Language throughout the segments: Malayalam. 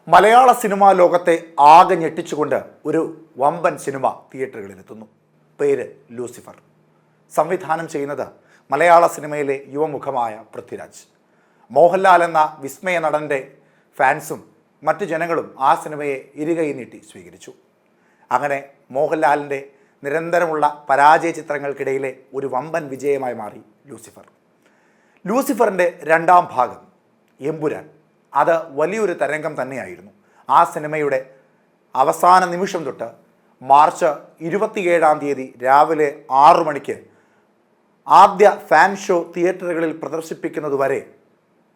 മലയാള സിനിമാ ലോകത്തെ ആകെ ഞെട്ടിച്ചുകൊണ്ട് ഒരു വമ്പൻ സിനിമ തിയേറ്ററുകളിലെത്തുന്നു. പേര് ലൂസിഫർ. സംവിധാനം ചെയ്യുന്നത് മലയാള സിനിമയിലെ യുവമുഖമായ പൃഥ്വിരാജ്. മോഹൻലാൽ എന്ന വിസ്മയ നടൻ്റെ ഫാൻസും മറ്റു ജനങ്ങളും ആ സിനിമയെ ഇരുകൈ നീട്ടി സ്വീകരിച്ചു. അങ്ങനെ മോഹൻലാലിൻ്റെ നിരന്തരമുള്ള പരാജയ ചിത്രങ്ങൾക്കിടയിലെ ഒരു വമ്പൻ വിജയമായി മാറി ലൂസിഫർ. ലൂസിഫറിൻ്റെ രണ്ടാം ഭാഗം എമ്പുരാൻ, അത് വലിയൊരു തരംഗം തന്നെയായിരുന്നു. ആ സിനിമയുടെ അവസാന നിമിഷം തൊട്ട് മാർച്ച് 27 രാവിലെ 6 മണിക്ക് ആദ്യ ഫാൻ ഷോ തിയേറ്ററുകളിൽ പ്രദർശിപ്പിക്കുന്നതുവരെ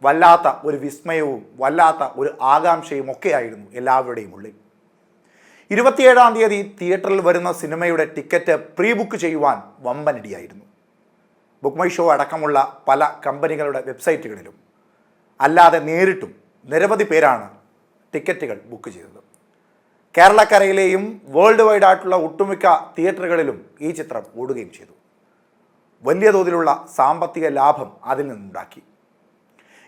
വല്ലാത്ത ഒരു വിസ്മയവും വല്ലാത്ത ഒരു ആകാംക്ഷയും ഒക്കെയായിരുന്നു എല്ലാവരുടെയും ഉള്ളിൽ. 27 തിയേറ്ററിൽ വരുന്ന സിനിമയുടെ ടിക്കറ്റ് പ്രീ ബുക്ക് ചെയ്യുവാൻ വമ്പനിടിയായിരുന്നു. ബുക്ക് മൈ ഷോ അടക്കമുള്ള പല കമ്പനികളുടെ വെബ്സൈറ്റുകളിലും അല്ലാതെ നേരിട്ടും നിരവധി പേരാണ് ടിക്കറ്റുകൾ ബുക്ക് ചെയ്തത്. കേരളക്കരയിലെയും വേൾഡ് വൈഡ് ആയിട്ടുള്ള ഒട്ടുമിക്ക തിയേറ്ററുകളിലും ഈ ചിത്രം ഓടുകയും ചെയ്തു. വലിയ തോതിലുള്ള സാമ്പത്തിക ലാഭം അതിൽ നിന്നുണ്ടാക്കി.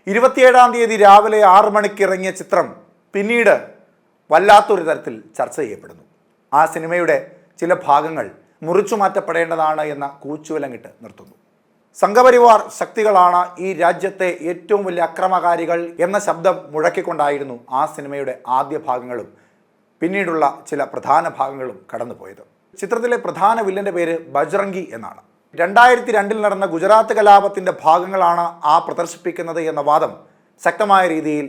27 രാവിലെ 6 മണിക്ക് ഇറങ്ങിയ ചിത്രം പിന്നീട് വല്ലാത്തൊരു തരത്തിൽ ചർച്ച ചെയ്യപ്പെടുന്നു. ആ സിനിമയുടെ ചില ഭാഗങ്ങൾ മുറിച്ചു മാറ്റപ്പെടേണ്ടതാണ് എന്ന കൂച്ചുവിലങ്ങിട്ട് നിർത്തുന്നു. സംഘപരിവാർ ശക്തികളാണ് ഈ രാജ്യത്തെ ഏറ്റവും വലിയ അക്രമകാരികൾ എന്ന ശബ്ദം മുഴക്കിക്കൊണ്ടായിരുന്നു ആ സിനിമയുടെ ആദ്യ ഭാഗങ്ങളും പിന്നീടുള്ള ചില പ്രധാന ഭാഗങ്ങളും കടന്നുപോയത്. ചിത്രത്തിലെ പ്രധാന വില്ലൻ്റെ പേര് ബജ്റംഗി എന്നാണ്. 2002 നടന്ന ഗുജറാത്ത് കലാപത്തിൻ്റെ ഭാഗങ്ങളാണ് ആ പ്രദർശിപ്പിക്കുന്നത് എന്ന വാദം ശക്തമായ രീതിയിൽ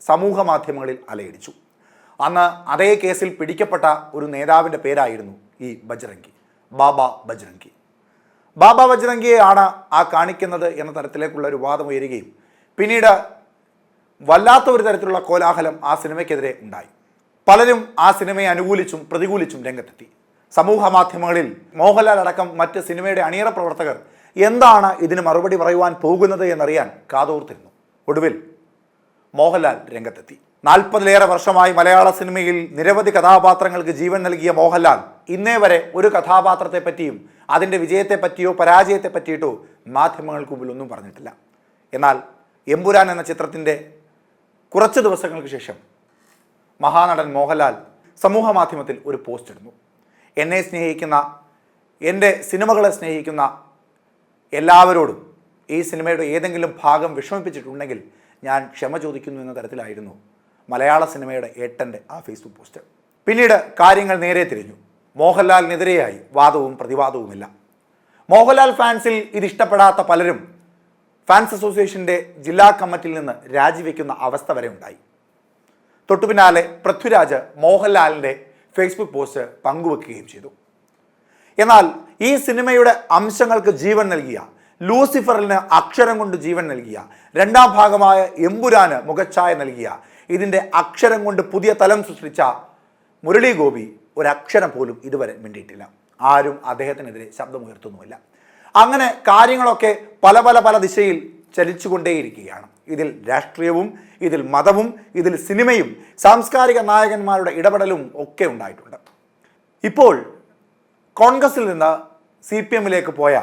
സമൂഹ മാധ്യമങ്ങളിൽ അലയടിച്ചു. അന്ന് അതേ കേസിൽ പിടിക്കപ്പെട്ട ഒരു നേതാവിൻ്റെ പേരായിരുന്നു ഈ ബജ്റംഗി, ബാബ ബജ്റംഗി. ബാബ ബജ്റംഗിയെയാണ് ആ കാണിക്കുന്നത് എന്ന തരത്തിലേക്കുള്ള ഒരു വാദം ഉയരുകയും പിന്നീട് വല്ലാത്ത ഒരു തരത്തിലുള്ള കോലാഹലം ആ സിനിമയ്ക്കെതിരെ ഉണ്ടായി. പലരും ആ സിനിമയെ അനുകൂലിച്ചും പ്രതികൂലിച്ചും രംഗത്തെത്തി. സമൂഹ മാധ്യമങ്ങളിൽ മോഹൻലാൽ അടക്കം മറ്റ് സിനിമയുടെ അണിയറ പ്രവർത്തകർ എന്താണ് ഇതിന് മറുപടി പറയുവാൻ പോകുന്നത് എന്നറിയാൻ കാതോർത്തിരുന്നു. ഒടുവിൽ മോഹൻലാൽ രംഗത്തെത്തി. 40-ലേറെ വർഷമായി മലയാള സിനിമയിൽ നിരവധി കഥാപാത്രങ്ങൾക്ക് ജീവൻ നൽകിയ മോഹൻലാൽ ഇന്നേ വരെ ഒരു കഥാപാത്രത്തെ പറ്റിയും അതിൻ്റെ വിജയത്തെ പറ്റിയോ പരാജയത്തെ പറ്റിയിട്ടോ മാധ്യമങ്ങൾക്ക് മുമ്പിൽ ഒന്നും പറഞ്ഞിട്ടില്ല. എന്നാൽ എമ്പുരാൻ എന്ന ചിത്രത്തിൻ്റെ കുറച്ച് ദിവസങ്ങൾക്ക് ശേഷം മഹാനടൻ മോഹൻലാൽ സമൂഹ മാധ്യമത്തിൽ ഒരു പോസ്റ്റ് ഇടുന്നു. എന്നെ സ്നേഹിക്കുന്ന, എൻ്റെ സിനിമകളെ സ്നേഹിക്കുന്ന എല്ലാവരോടും ഈ സിനിമയുടെ ഏതെങ്കിലും ഭാഗം വിഷമിപ്പിച്ചിട്ടുണ്ടെങ്കിൽ ഞാൻ ക്ഷമ ചോദിക്കുന്നു എന്ന തരത്തിലായിരുന്നു മലയാള സിനിമയുടെ ഏട്ടൻ്റെ ആ ഫേസ്ബുക്ക് പോസ്റ്റ്. പിന്നീട് കാര്യങ്ങൾ നേരെ തിരിഞ്ഞു. മോഹൻലാലിനെതിരെയായി വാദവും പ്രതിവാദവുമില്ല. മോഹൻലാൽ ഫാൻസിൽ ഇതിഷ്ടപ്പെടാത്ത പലരും ഫാൻസ് അസോസിയേഷൻ്റെ ജില്ലാ കമ്മിറ്റിയിൽ നിന്ന് രാജിവെക്കുന്ന അവസ്ഥ വരെ ഉണ്ടായി. തൊട്ടുപിന്നാലെ പൃഥ്വിരാജ് മോഹൻലാലിൻ്റെ ഫേസ്ബുക്ക് പോസ്റ്റ് പങ്കുവെക്കുകയും ചെയ്തു. എന്നാൽ ഈ സിനിമയുടെ അംശങ്ങൾക്ക് ജീവൻ നൽകിയ, ലൂസിഫറിന് അക്ഷരം കൊണ്ട് ജീവൻ നൽകിയ, രണ്ടാം ഭാഗമായ എമ്പുരാന് മുഖച്ഛായ നൽകിയ, ഇതിൻ്റെ അക്ഷരം കൊണ്ട് പുതിയ തലം സൃഷ്ടിച്ച മുരളി ഗോപി ഒരക്ഷരം പോലും ഇതുവരെ മിണ്ടിയിട്ടില്ല. ആരും അദ്ദേഹത്തിനെതിരെ ശബ്ദമുയർത്തുന്നുമില്ല. അങ്ങനെ കാര്യങ്ങളൊക്കെ പല ദിശയിൽ ചലിച്ചുകൊണ്ടേയിരിക്കുകയാണ്. ഇതിൽ രാഷ്ട്രീയവും, ഇതിൽ മതവും, ഇതിൽ സിനിമയും, സാംസ്കാരിക നായകന്മാരുടെ ഇടപെടലും ഒക്കെ ഉണ്ടായിട്ടുണ്ട്. ഇപ്പോൾ കോൺഗ്രസിൽ നിന്ന് CPM-ലേക്ക് പോയ,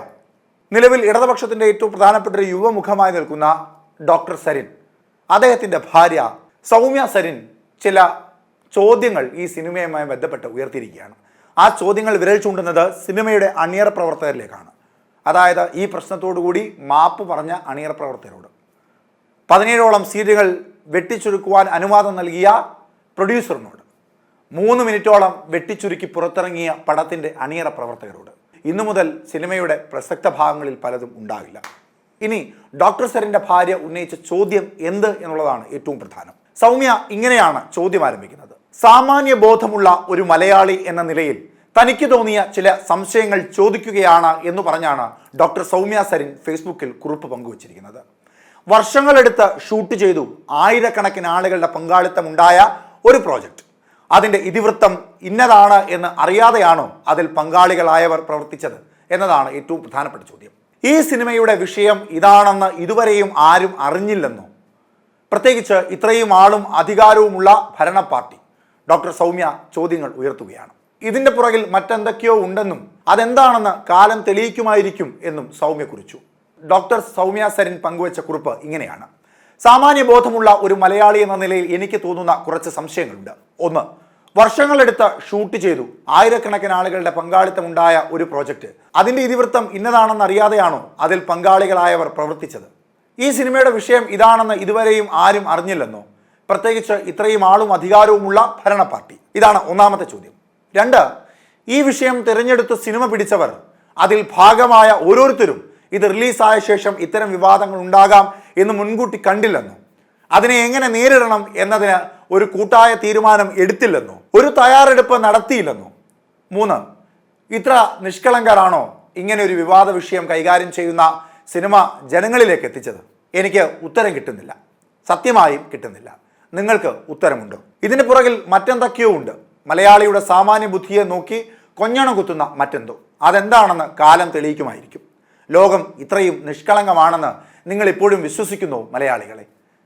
നിലവിൽ ഇടതുപക്ഷത്തിൻ്റെ ഏറ്റവും പ്രധാനപ്പെട്ട ഒരു യുവമുഖമായി നിൽക്കുന്ന ഡോക്ടർ സരിൻ, അദ്ദേഹത്തിൻ്റെ ഭാര്യ സൗമ്യ സരിൻ ചില ചോദ്യങ്ങൾ ഈ സിനിമയുമായി ബന്ധപ്പെട്ട് ഉയർത്തിയിരിക്കുകയാണ്. ആ ചോദ്യങ്ങൾ വിരൽ ചൂണ്ടുന്നത് സിനിമയുടെ അണിയറ പ്രവർത്തകരിലേക്കാണ്. അതായത് ഈ പ്രശ്നത്തോടുകൂടി മാപ്പ് പറഞ്ഞ അണിയറ പ്രവർത്തകരോട്, 17ഓളം സീറ്റുകൾ വെട്ടിച്ചുരുക്കുവാൻ അനുവാദം നൽകിയ പ്രൊഡ്യൂസറിനോട്, 3 മിനിറ്റോളം വെട്ടിച്ചുരുക്കി പുറത്തിറങ്ങിയ പടത്തിൻ്റെ അണിയറ പ്രവർത്തകരോട്. ഇന്നു മുതൽ സിനിമയുടെ പ്രസക്ത ഭാഗങ്ങളിൽ പലതും ഉണ്ടാകില്ല. ഇനി ഡോക്ടർ സരിൻ്റെ ഭാര്യ ഉന്നയിച്ച ചോദ്യം എന്ത് എന്നുള്ളതാണ് ഏറ്റവും പ്രധാനം. സൗമ്യ ഇങ്ങനെയാണ് ചോദ്യം ആരംഭിക്കുന്നത്. സാമാന്യ ബോധമുള്ള ഒരു മലയാളി എന്ന നിലയിൽ തനിക്ക് തോന്നിയ ചില സംശയങ്ങൾ ചോദിക്കുകയാണ് എന്ന് പറഞ്ഞാണ് ഡോക്ടർ സൗമ്യ സരിൻ ഫേസ്ബുക്കിൽ കുറിപ്പ് പങ്കുവച്ചിരിക്കുന്നത്. വർഷങ്ങളെടുത്ത് ഷൂട്ട് ചെയ്തു, ആയിരക്കണക്കിന് ആളുകളുടെ പങ്കാളിത്തമുണ്ടായ ഒരു പ്രോജക്റ്റ്, അതിൻ്റെ ഇതിവൃത്തം ഇന്നതാണ് എന്ന് അറിയാതെയാണോ അതിൽ പങ്കാളികളായവർ പ്രവർത്തിച്ചത് എന്നതാണ് ഏറ്റവും പ്രധാനപ്പെട്ട ചോദ്യം. ഈ സിനിമയുടെ വിഷയം ഇതാണെന്ന് ഇതുവരെയും ആരും അറിഞ്ഞില്ലെന്നോ, പ്രത്യേകിച്ച് ഇത്രയും ആളും അധികാരവുമുള്ള ഭരണ പാർട്ടി, ഡോക്ടർ സൗമ്യ ചോദ്യങ്ങൾ ഉയർത്തുകയാണ്. ഇതിൻ്റെ പുറകിൽ മറ്റെന്തൊക്കെയോ ഉണ്ടെന്നും അതെന്താണെന്ന് കാലം തെളിയിക്കുമായിരിക്കും എന്നും സൗമ്യ കുറിച്ചു. ഡോക്ടർ സൗമ്യ സരിൻ പങ്കുവച്ച കുറിപ്പ് ഇങ്ങനെയാണ്. സാമാന്യ ബോധമുള്ള ഒരു മലയാളി എന്ന നിലയിൽ എനിക്ക് തോന്നുന്ന കുറച്ച് സംശയങ്ങളുണ്ട്. ഒന്ന്, വർഷങ്ങളെടുത്ത് ഷൂട്ട് ചെയ്തു, ആയിരക്കണക്കിന് ആളുകളുടെ പങ്കാളിത്തമുണ്ടായ ഒരു പ്രോജക്റ്റ്, അതിൻ്റെ ഇതിവൃത്തം ഇന്നതാണെന്ന് അറിയാതെയാണോ അതിൽ പങ്കാളികളായവർ പ്രവർത്തിച്ചത്? ഈ സിനിമയുടെ വിഷയം ഇതാണെന്ന് ഇതുവരെയും ആരും അറിഞ്ഞില്ലെന്നോ? പ്രത്യേകിച്ച് ഇത്രയും ആളും അധികാരവുമുള്ള ഭരണ പാർട്ടി. ഇതാണ് ഒന്നാമത്തെ ചോദ്യം. രണ്ട്, ഈ വിഷയം തിരഞ്ഞെടുത്ത് സിനിമ പിടിച്ചവർ, അതിൽ ഭാഗമായ ഓരോരുത്തരും ഇത് റിലീസായ ശേഷം ഇത്തരം വിവാദങ്ങൾ ഉണ്ടാകാം എന്ന് മുൻകൂട്ടി കണ്ടില്ലെന്നോ? അതിനെ എങ്ങനെ നേരിടണം എന്നതിന് ഒരു കൂട്ടായ തീരുമാനം എടുത്തില്ലെന്നോ? ഒരു തയ്യാറെടുപ്പ് നടത്തിയില്ലെന്നോ? മൂന്ന്, ഇത്ര നിഷ്കളങ്കരാണോ ഇങ്ങനെ ഒരു വിവാദ വിഷയം കൈകാര്യം ചെയ്യുന്ന സിനിമ ജനങ്ങളിലേക്ക് എത്തിച്ചത്? എനിക്ക് ഉത്തരം കിട്ടുന്നില്ല, സത്യമായും കിട്ടുന്നില്ല. നിങ്ങൾക്ക് ഉത്തരമുണ്ടോ? ഇതിന് പുറകിൽ മറ്റെന്തൊക്കെയോ ഉണ്ട്. മലയാളിയുടെ സാമാന്യ ബുദ്ധിയെ നോക്കി കൊഞ്ഞണം കുത്തുന്ന മറ്റെന്തോ. അതെന്താണെന്ന് കാലം തെളിയിക്കുമായിരിക്കും. ലോകം ഇത്രയും നിഷ്കളങ്കമാണെന്ന് നിങ്ങൾ ഇപ്പോഴും വിശ്വസിക്കുന്നു മലയാളികളെ?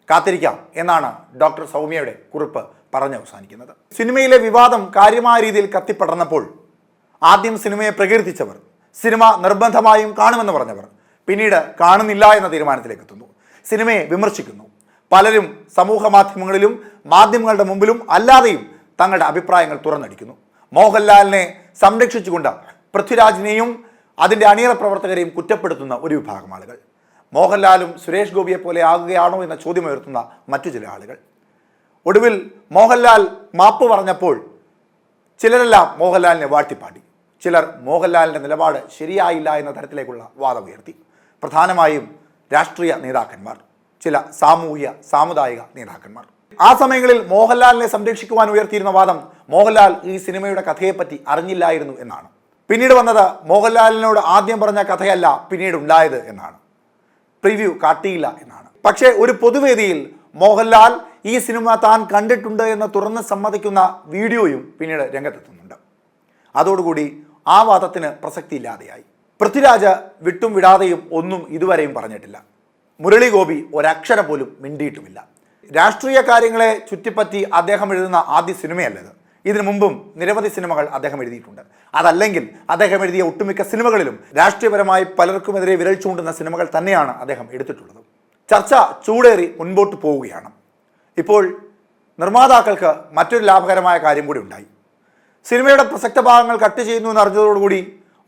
കാത്തിരിക്കാം എന്നാണ് ഡോക്ടർ സൗമ്യയുടെ കുറിപ്പ് പറഞ്ഞ് അവസാനിക്കുന്നത്. സിനിമയിലെ വിവാദം കാര്യമായ രീതിയിൽ കത്തിപ്പടർന്നപ്പോൾ ആദ്യം സിനിമയെ പ്രകീർത്തിച്ചവർ, സിനിമ നിർബന്ധമായും കാണുമെന്ന് പറഞ്ഞവർ പിന്നീട് കാണുന്നില്ല എന്ന തീരുമാനത്തിലേക്ക് എത്തുന്നു. സിനിമയെ വിമർശിക്കുന്നു. പലരും സമൂഹ മാധ്യമങ്ങളിലും മാധ്യമങ്ങളുടെ മുമ്പിലും അല്ലാതെയും തങ്ങളുടെ അഭിപ്രായങ്ങൾ തുറന്നടിക്കുന്നു. മോഹൻലാലിനെ സംരക്ഷിച്ചുകൊണ്ട് പൃഥ്വിരാജിനെയും അതിൻ്റെ അണിയറ പ്രവർത്തകരെയും കുറ്റപ്പെടുത്തുന്ന ഒരു വിഭാഗം ആളുകൾ, മോഹൻലാലും സുരേഷ് ഗോപിയെ പോലെ ആകുകയാണോ എന്ന ചോദ്യമുയർത്തുന്ന മറ്റു ചില ആളുകൾ. ഒടുവിൽ മോഹൻലാൽ മാപ്പ് പറഞ്ഞപ്പോൾ ചിലരെല്ലാം മോഹൻലാലിനെ വാഴ്ത്തിപ്പാടി, ചിലർ മോഹൻലാലിൻ്റെ നിലപാട് ശരിയായില്ല എന്ന തരത്തിലേക്കുള്ള വാദമുയർത്തി. പ്രധാനമായും രാഷ്ട്രീയ നേതാക്കന്മാർ, ചില സാമൂഹിക സാമുദായിക നേതാക്കന്മാർ. ആ സമയങ്ങളിൽ മോഹൻലാലിനെ സംരക്ഷിക്കുവാൻ ഉയർത്തിയിരുന്ന വാദം മോഹൻലാൽ ഈ സിനിമയുടെ കഥയെപ്പറ്റി അറിഞ്ഞില്ലായിരുന്നു എന്നാണ്. പിന്നീട് വന്നത് മോഹൻലാലിനോട് ആദ്യം പറഞ്ഞ കഥയല്ല പിന്നീട് ഉണ്ടായത് എന്നാണ്. പ്രിവ്യൂ കാട്ടിയില്ല എന്നാണ്. പക്ഷേ ഒരു പൊതുവേദിയിൽ മോഹൻലാൽ ഈ സിനിമ താൻ കണ്ടിട്ടുണ്ട് എന്ന് തുറന്ന് സമ്മതിക്കുന്ന വീഡിയോയും പിന്നീട് രംഗത്തെത്തുന്നുണ്ട്. അതോടുകൂടി ആ വാദത്തിന് പ്രസക്തിയില്ലാതെയായി. പൃഥ്വിരാജ് വിട്ടും വിടാതെയും ഒന്നും ഇതുവരെയും പറഞ്ഞിട്ടില്ല. മുരളി ഗോപി ഒരക്ഷരം പോലും മിണ്ടിയിട്ടുമില്ല. രാഷ്ട്രീയ കാര്യങ്ങളെ ചുറ്റിപ്പറ്റി അദ്ദേഹം എഴുതുന്ന ആദ്യ സിനിമയല്ലത്. ഇതിനു മുമ്പും നിരവധി സിനിമകൾ അദ്ദേഹം എഴുതിയിട്ടുണ്ട്. അതല്ലെങ്കിൽ അദ്ദേഹം എഴുതിയ ഒട്ടുമിക്ക സിനിമകളിലും രാഷ്ട്രീയപരമായി പലർക്കുമെതിരെ വിരൽ ചൂണ്ടുന്ന സിനിമകൾ തന്നെയാണ് അദ്ദേഹം എടുത്തിട്ടുള്ളത്. ചർച്ച ചൂടേറി മുൻപോട്ട് പോവുകയാണ്. ഇപ്പോൾ നിർമ്മാതാക്കൾക്ക് മറ്റൊരു ലാഭകരമായ കാര്യം കൂടി ഉണ്ടായി. സിനിമയുടെ പ്രസക്ത ഭാഗങ്ങൾ കട്ട് ചെയ്യുന്നു എന്ന് അറിഞ്ഞതോടുകൂടി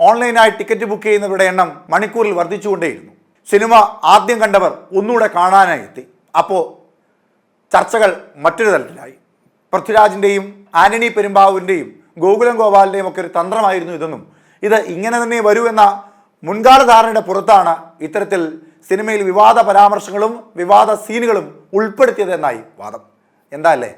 ഓൺലൈനായി ടിക്കറ്റ് ബുക്ക് ചെയ്യുന്നവരുടെ എണ്ണം മണിക്കൂറിൽ വർദ്ധിച്ചുകൊണ്ടേയിരുന്നു. സിനിമ ആദ്യം കണ്ടവർ ഒന്നുകൂടെ കാണാനായി എത്തി. അപ്പോൾ ചർച്ചകൾ മറ്റൊരു തലത്തിലായി. പൃഥ്വിരാജിൻ്റെയും ആന്റണി പെരുമ്പാവൂരിൻ്റെയും ഗോകുലം ഗോപാലിൻ്റെയും ഒക്കെ ഒരു തന്ത്രമായിരുന്നു ഇതെന്നും ഇത് ഇങ്ങനെ തന്നെ വരൂ എന്ന മുൻകാല ധാരണയുടെ പുറത്താണ് ഇത്തരത്തിൽ സിനിമയിൽ വിവാദ പരാമർശങ്ങളും വിവാദ സീനുകളും ഉൾപ്പെടുത്തിയതെന്നായി വാദം. എന്താ അല്ലേ?